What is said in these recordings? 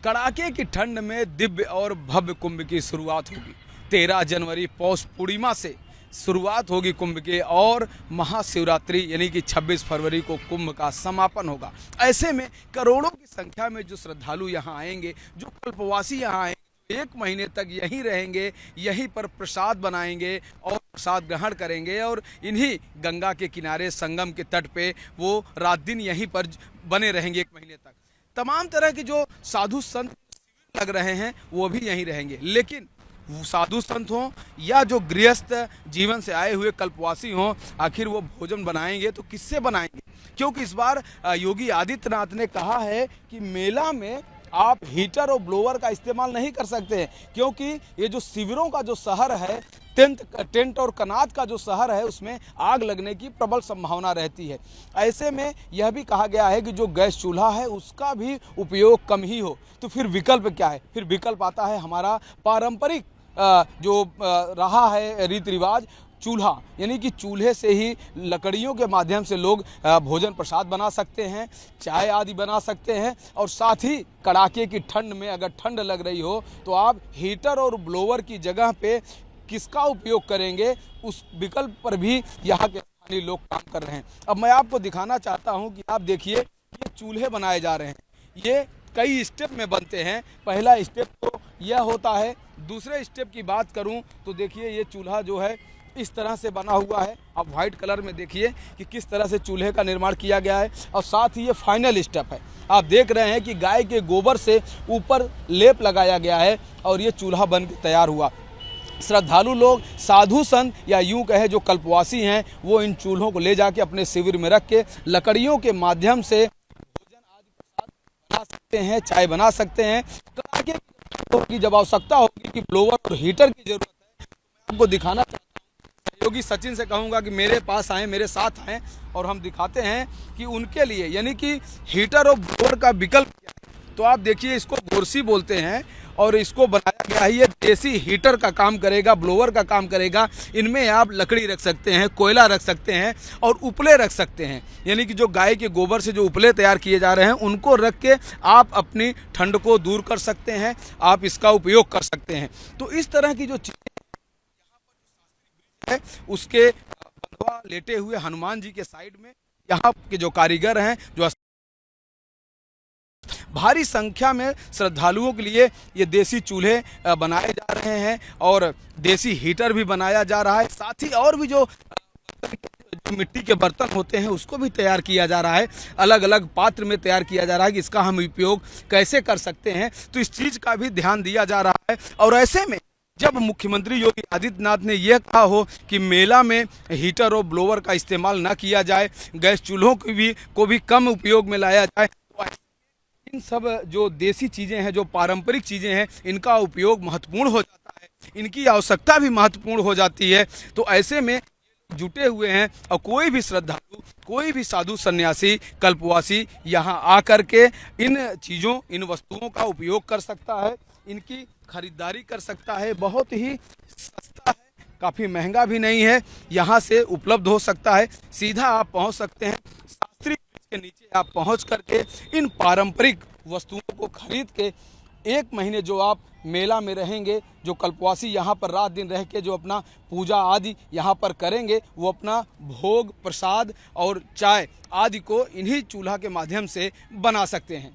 कड़ाके की ठंड में दिव्य और भव्य कुंभ की शुरुआत होगी। 13 जनवरी पौष पूर्णिमा से शुरुआत होगी कुंभ के और महाशिवरात्रि यानी कि 26 फरवरी को कुंभ का समापन होगा। ऐसे में करोड़ों की संख्या में जो श्रद्धालु यहाँ आएंगे, जो कल्पवासी यहाँ आएंगे, एक महीने तक यहीं रहेंगे, यहीं पर प्रसाद बनाएंगे और प्रसाद ग्रहण करेंगे और इन्हीं गंगा के किनारे संगम के तट पे वो रात दिन यहीं पर बने रहेंगे एक महीने तक। तमाम तरह के जो साधु संत लग रहे हैं वो भी यहीं रहेंगे, लेकिन साधु संत हों या जो गृहस्थ जीवन से आए हुए कल्पवासी हों, आखिर वो भोजन बनाएंगे तो किससे बनाएंगे? क्योंकि इस बार योगी आदित्यनाथ ने कहा है कि मेला में आप हीटर और ब्लोअर का इस्तेमाल नहीं कर सकते हैं, क्योंकि ये जो शिविरों का जो शहर है, टेंट और कनात का जो शहर है, उसमें आग लगने की प्रबल संभावना रहती है। ऐसे में यह भी कहा गया है कि जो गैस चूल्हा है उसका भी उपयोग कम ही हो। तो फिर विकल्प क्या है? फिर विकल्प आता है हमारा पारंपरिक जो रहा है रीति रिवाज, चूल्हा, यानी कि चूल्हे से ही लकड़ियों के माध्यम से लोग भोजन प्रसाद बना सकते हैं, चाय आदि बना सकते हैं। और साथ ही कड़ाके की ठंड में अगर ठंड लग रही हो तो आप हीटर और ब्लोअर की जगह पे किसका उपयोग करेंगे, उस विकल्प पर भी यहाँ के स्थानीय लोग काम कर रहे हैं। अब मैं आपको दिखाना चाहता हूँ कि आप देखिए, ये चूल्हे बनाए जा रहे हैं। ये कई स्टेप में बनते हैं। पहला स्टेप तो यह होता है। दूसरे स्टेप की बात करूं तो देखिए, ये चूल्हा जो है इस तरह से बना हुआ है। आप व्हाइट कलर में देखिए कि किस तरह से चूल्हे का निर्माण किया गया है। और साथ ही ये फाइनल स्टेप है। आप देख रहे हैं कि गाय के गोबर से ऊपर लेप लगाया गया है और ये चूल्हा बन के तैयार हुआ। श्रद्धालु लोग, साधु संत या यूं कहे जो कल्पवासी हैं, वो इन चूल्हों को ले जाके अपने शिविर में रख के लकड़ियों के माध्यम से भोजन आदि प्रसाद बना सकते हैं, चाय बना सकते हैं। कड़ाके की जब आवश्यकता होगी कि ब्लोअर और हीटर की जरूरत है, तो मैं आपको दिखाना चाहता हूँ। सहयोगी सचिन से कहूँगा कि मेरे पास आए, मेरे साथ आए और हम दिखाते हैं कि उनके लिए यानी कि हीटर और ब्लोअर का विकल्प क्या है। तो आप देखिए, इसको बोरसी बोलते हैं और इसको बनाया गया है। ये देसी हीटर का काम करेगा, ब्लोअर का काम करेगा। इनमें आप लकड़ी रख सकते हैं, कोयला रख सकते हैं और उपले रख सकते हैं, यानी कि जो गाय के गोबर से जो उपले तैयार किए जा रहे हैं उनको रख के आप अपनी ठंड को दूर कर सकते हैं, आप इसका उपयोग कर सकते हैं। तो इस तरह की जो चीज़ें है, उसके बंधवा लेटे हुए हनुमान जी के साइड में यहाँ के जो कारीगर हैं, जो भारी संख्या में श्रद्धालुओं के लिए ये देसी चूल्हे बनाए जा रहे हैं और देसी हीटर भी बनाया जा रहा है। साथ ही और भी जो मिट्टी के बर्तन होते हैं उसको भी तैयार किया जा रहा है, अलग अलग पात्र में तैयार किया जा रहा है कि इसका हम उपयोग कैसे कर सकते हैं। तो इस चीज़ का भी ध्यान दिया जा रहा है। और ऐसे में जब मुख्यमंत्री योगी आदित्यनाथ ने यह कहा हो कि मेला में हीटर और ब्लोअर का इस्तेमाल न किया जाए, गैस चूल्हों को भी कम उपयोग में लाया जाए, तो इन सब जो देसी चीज़ें हैं, जो पारंपरिक चीज़ें हैं, इनका उपयोग महत्वपूर्ण हो जाता है, इनकी आवश्यकता भी महत्वपूर्ण हो जाती है। तो ऐसे में जुटे हुए हैं और कोई भी श्रद्धालु, कोई भी साधु सन्यासी, कल्पवासी यहाँ आकर के इन चीज़ों, इन वस्तुओं का उपयोग कर सकता है, इनकी खरीदारी कर सकता है। बहुत ही सस्ता है, काफ़ी महंगा भी नहीं है, यहाँ से उपलब्ध हो सकता है। सीधा आप पहुँच सकते हैं, शास्त्री के नीचे आप पहुँच करके इन पारंपरिक वस्तुओं को खरीद के एक महीने जो आप मेला में रहेंगे, जो कल्पवासी यहाँ पर रात दिन रह के जो अपना पूजा आदि यहाँ पर करेंगे, वो अपना भोग, प्रसाद और चाय आदि को इन्हीं चूल्हा के माध्यम से बना सकते हैं।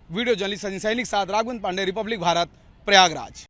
वीडियो जर्नलिस्ट सचिन सैनिक साथ राघवेंद्र पांडे, रिपब्लिक भारत, प्रयागराज।